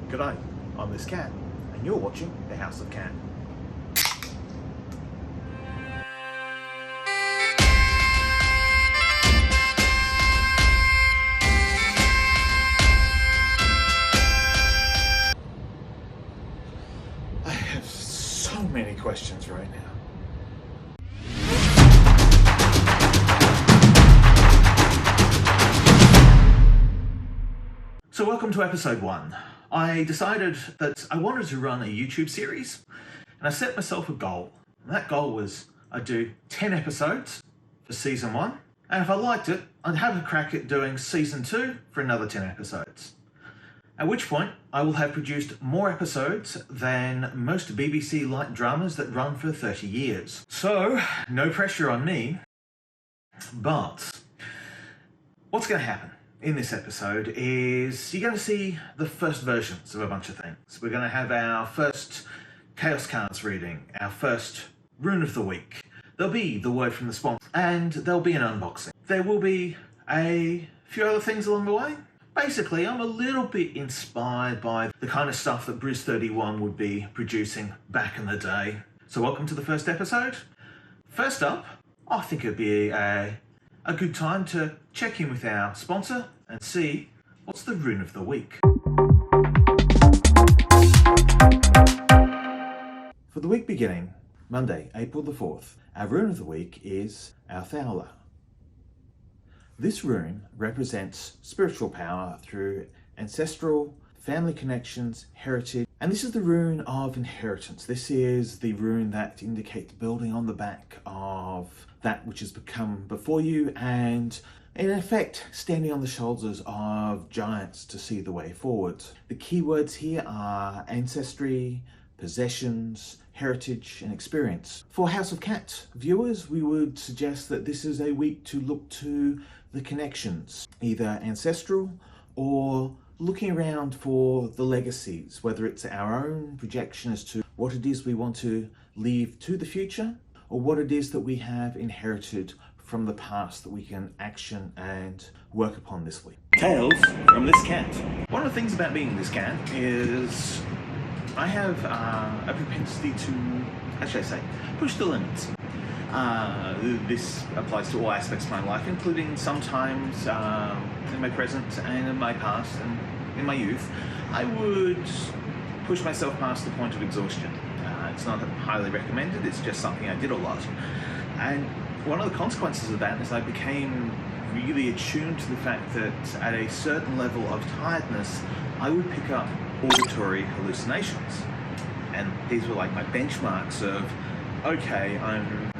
G'day, I'm this cat, and you're watching The House of Cat. I have so many questions right now. So welcome to episode 1. I decided that I wanted to run a YouTube series, and I set myself a goal. And that goal was I'd do 10 episodes for season 1, and if I liked it, I'd have a crack at doing season 2 for another 10 episodes. At which point, I will have produced more episodes than most BBC light dramas that run for 30 years. So, no pressure on me, but what's going to happen in this episode is you're going to see the first versions of a bunch of things. We're going to have our first Chaos Cards reading, our first Rune of the Week. There'll be the word from the sponsor, and there'll be an unboxing. There will be a few other things along the way. Basically, I'm a little bit inspired by the kind of stuff that Bruce 31 would be producing back in the day. So welcome to the first episode. First up, I think it'd be a good time to check in with our sponsor and see what's the Rune of the Week. For the week beginning Monday, April the 4th, our Rune of the Week is Authaula. This rune represents spiritual power through ancestral, family connections, heritage, and this is the rune of inheritance. This is the rune that indicates building on the back of that which has become before you, and in effect standing on the shoulders of giants to see the way forward. The key words here are ancestry, possessions, heritage and experience. For House of Cat viewers, we would suggest that this is a week to look to the connections, either ancestral or looking around for the legacies, whether it's our own projection as to what it is we want to leave to the future, or what it is that we have inherited from the past that we can action and work upon this week. Tales from this cat. One of the things about being this cat is I have a propensity to, how should I say, push the limits. This applies to all aspects of my life, including sometimes in my present and in my past and in my youth, I would push myself past the point of exhaustion. It's not highly recommended, it's just something I did a lot. And one of the consequences of that is I became really attuned to the fact that at a certain level of tiredness, I would pick up auditory hallucinations. And these were like my benchmarks of, okay, I'm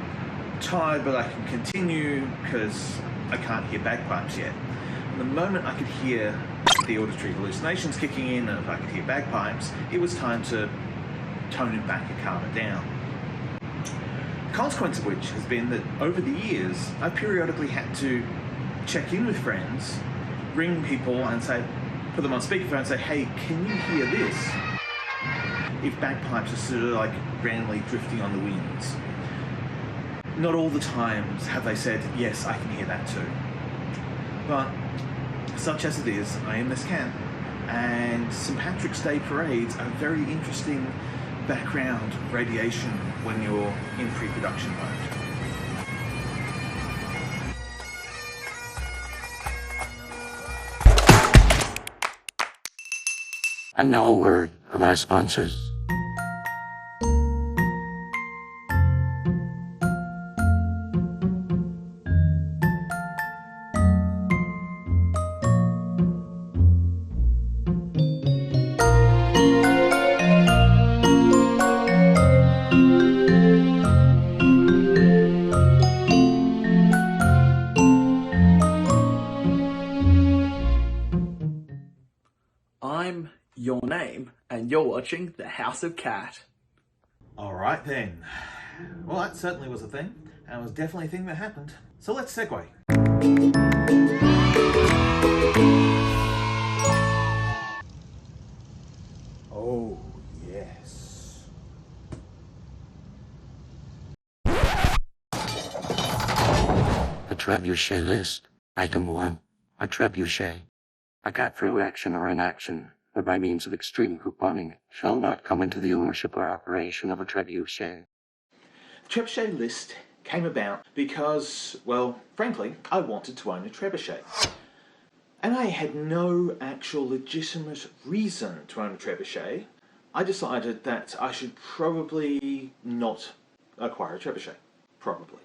tired but I can continue because I can't hear bagpipes yet. And the moment I could hear the auditory hallucinations kicking in, and if I could hear bagpipes, it was time to tone it back and calm it down. The consequence of which has been that over the years, I've periodically had to check in with friends, ring people and say, put them on speakerphone and say, hey, can you hear this? If bagpipes are sort of like randomly drifting on the winds. Not all the times have they said, yes, I can hear that too. But such as it is, I am this cat, and St. Patrick's Day parades are very interesting background radiation when you're in pre-production mode. And now a word from our sponsors. I'm Your Name, and you're watching The House of Cat. Alright then. Well, that certainly was a thing, and it was definitely a thing that happened. So let's segue. Oh, yes. The trebuchet list. Item 1. A trebuchet. A cat through action or inaction. or by means of extreme couponing, shall not come into the ownership or operation of a trebuchet. The trebuchet list came about because, well, frankly, I wanted to own a trebuchet. And I had no actual legitimate reason to own a trebuchet. I decided that I should probably not acquire a trebuchet. Probably.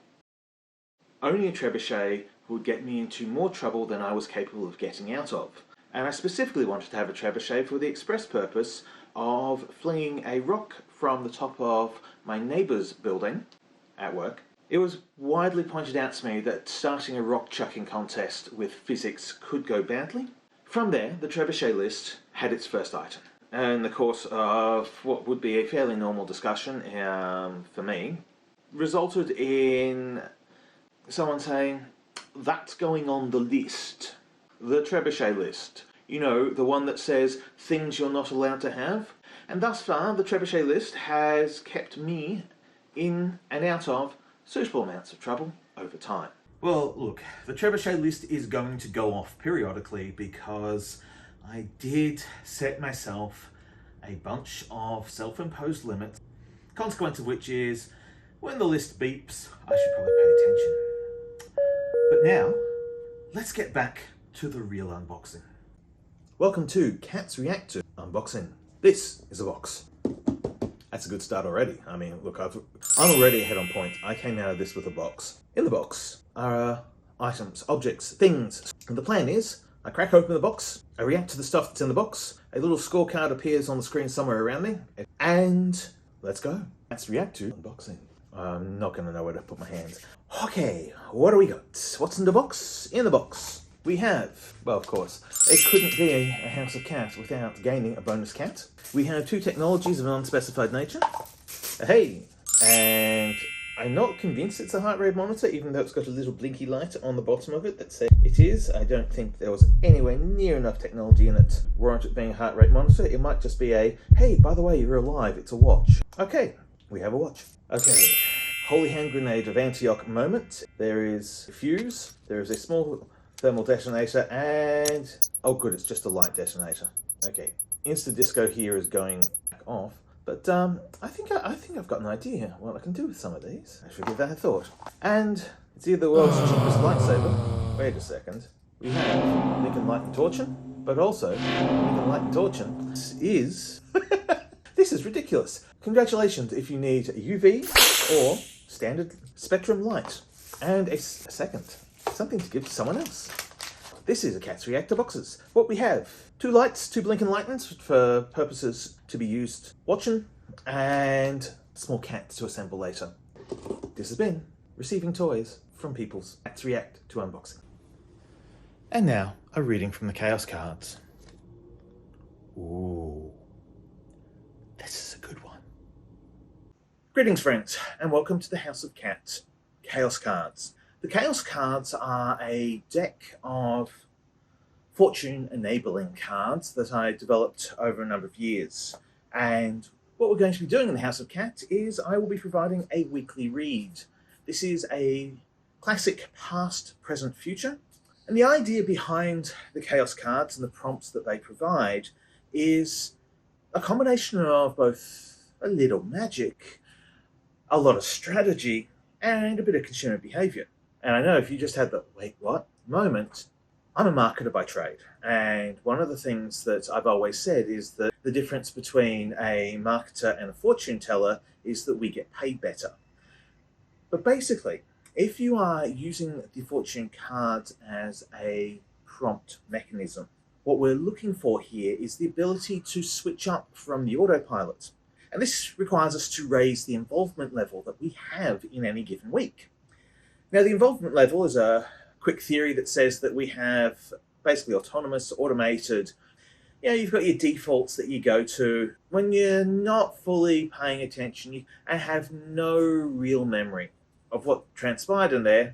Owning a trebuchet would get me into more trouble than I was capable of getting out of. And I specifically wanted to have a trebuchet for the express purpose of flinging a rock from the top of my neighbour's building at work. It was widely pointed out to me that starting a rock chucking contest with physics could go badly. From there, the trebuchet list had its first item. In the course of what would be a fairly normal discussion for me, resulted in someone saying, "That's going on the list. The trebuchet list. You know, the one that says things you're not allowed to have." And thus far, the trebuchet list has kept me in and out of suitable amounts of trouble over time. Well, look, the trebuchet list is going to go off periodically because I did set myself a bunch of self-imposed limits, consequence of which is when the list beeps, I should probably pay attention. But now, let's get back to the real unboxing. Welcome to Cats React to Unboxing. This is a box. That's a good start already. I mean, look, I'm already ahead on point. I came out of this with a box. In the box are items, objects, things. And the plan is, I crack open the box, I react to the stuff that's in the box, a little scorecard appears on the screen somewhere around me, and let's go. Let's react to unboxing. I'm not going to know where to put my hands. Okay, what do we got? What's in the box? In the box, we have, well, of course, it couldn't be a House of Cat without gaining a bonus cat. We have two technologies of an unspecified nature. Hey, and I'm not convinced it's a heart rate monitor, even though it's got a little blinky light on the bottom of it that says it is. I don't think there was anywhere near enough technology in it warrant it being a heart rate monitor. It might just be a, hey, by the way, you're alive, it's a watch. Okay, we have a watch. Okay, holy hand grenade of Antioch moment. There is a fuse, there is a small thermal detonator, and, oh good, it's just a light detonator. Okay, Insta-disco here is going back off. But I think I've got an idea what I can do with some of these. I should give that a thought. And it's either the world's cheapest lightsaber. Wait a second. We have Lincoln Light and Torchen, but also Lincoln Light and Torchen is this is ridiculous. Congratulations if you need UV or standard spectrum light and a second, something to give to someone else. This is a Cats Reactor boxes. What we have: two lights, two blinking lightnings for purposes to be used watching, and small cats to assemble later. This has been Receiving Toys from People's Cats React to Unboxing. And now, a reading from the Chaos cards. Ooh, this is a good one. Greetings, friends, and welcome to the House of Cats Chaos cards. The Chaos cards are a deck of fortune-enabling cards that I developed over a number of years. And what we're going to be doing in the House of Cat is I will be providing a weekly read. This is a classic past, present, future. And the idea behind the Chaos cards and the prompts that they provide is a combination of both a little magic, a lot of strategy, and a bit of consumer behavior. And I know if you just had the wait, what moment, I'm a marketer by trade. And one of the things that I've always said is that the difference between a marketer and a fortune teller is that we get paid better. But basically, if you are using the fortune cards as a prompt mechanism, what we're looking for here is the ability to switch up from the autopilot. And this requires us to raise the involvement level that we have in any given week. Now, the involvement level is a quick theory that says that we have basically autonomous, automated, you've got your defaults that you go to when you're not fully paying attention and have no real memory of what transpired in there,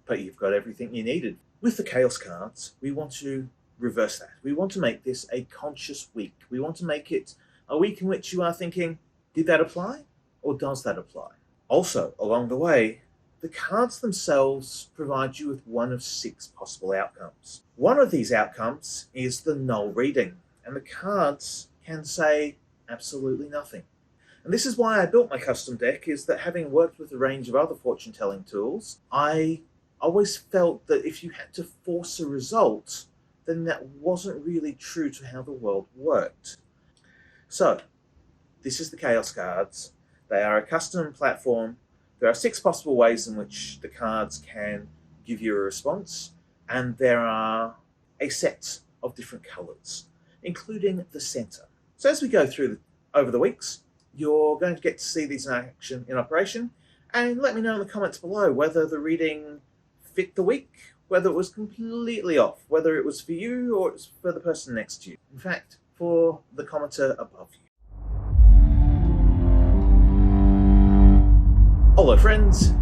but you've got everything you needed. With the Chaos cards, we want to reverse that. We want to make this a conscious week. We want to make it a week in which you are thinking, did that apply or does that apply? Also, along the way, the cards themselves provide you with one of 6 possible outcomes. One of these outcomes is the null reading. and the cards can say absolutely nothing. And this is why I built my custom deck, is that having worked with a range of other fortune-telling tools, I always felt that if you had to force a result, then that wasn't really true to how the world worked. So, this is the Chaos cards. They are a custom platform. There are 6 possible ways in which the cards can give you a response, and there are a set of different colours, including the centre. So as we go through over the weeks, you're going to get to see these in action, in operation, and let me know in the comments below whether the reading fit the week, whether it was completely off, whether it was for you or it was for the person next to you. In fact, for the commenter above you. Hello friends,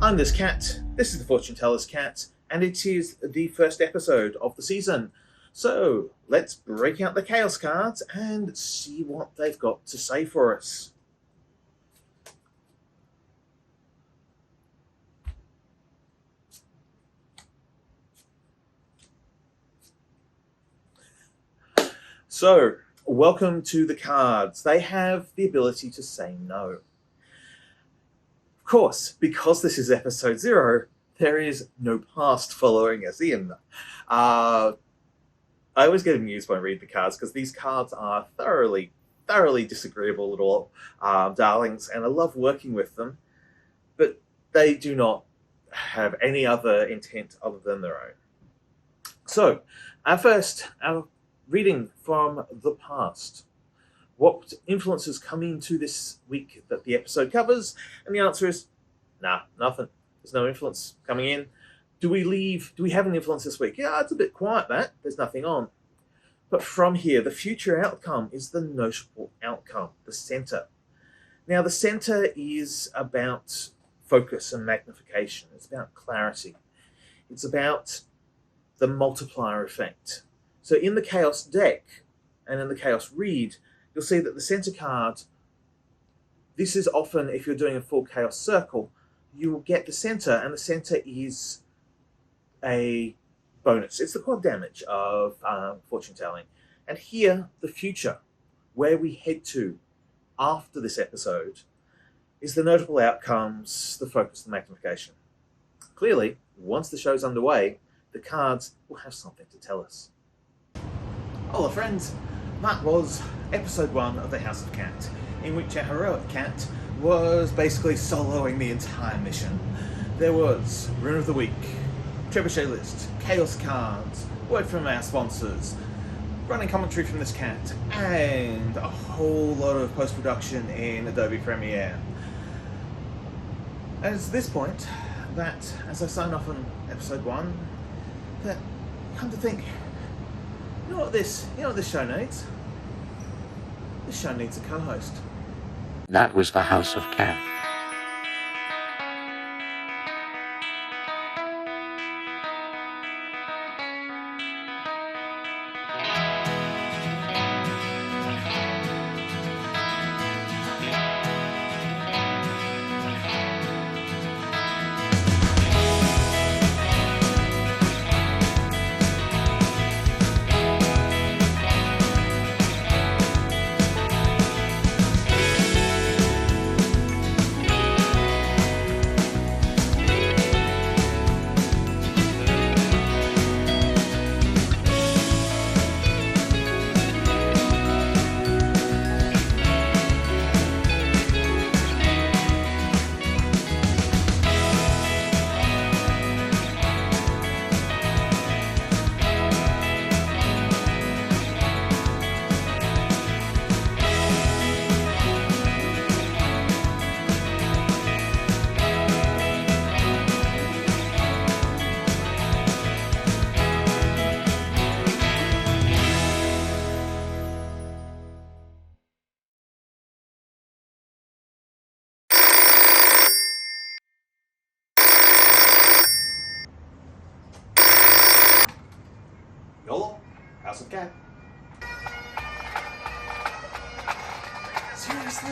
I'm this cat, this is the Fortune Teller's Cat, and it is the first episode of the season. So let's break out the Chaos cards and see what they've got to say for us. So, welcome to the cards. They have the ability to say no. Of course, because this is episode 0, there is no past following us in. I always get amused when I read the cards because these cards are thoroughly disagreeable little darlings, and I love working with them, but they do not have any other intent other than their own. So, our reading from the past. What influences come into this week that the episode covers? And the answer is, nah, nothing. There's no influence coming in. Do we have an influence this week? Yeah, it's a bit quiet, that. There's nothing on. But from here, the future outcome is the notable outcome, the center. Now, the center is about focus and magnification. It's about clarity. It's about the multiplier effect. So in the Chaos deck and in the Chaos read, you'll see that the center card, this is often, if you're doing a full Chaos circle, you will get the center, and the center is a bonus. It's the quad damage of fortune telling. And here, the future, where we head to after this episode, is the notable outcomes, the focus, the magnification. Clearly, once the show's underway, the cards will have something to tell us. Hello friends, that was episode 1 of the House of Cat, in which a heroic cat was basically soloing the entire mission. There was Rune of the Week, Trebuchet List, Chaos cards, word from our sponsors, running commentary from this cat, and a whole lot of post-production in Adobe Premiere. And it's this point that, as I sign off on episode 1, that come to think, you know what this show needs? This show needs a co-host. That was the House of Cat. YOLO, House of Cat. Seriously?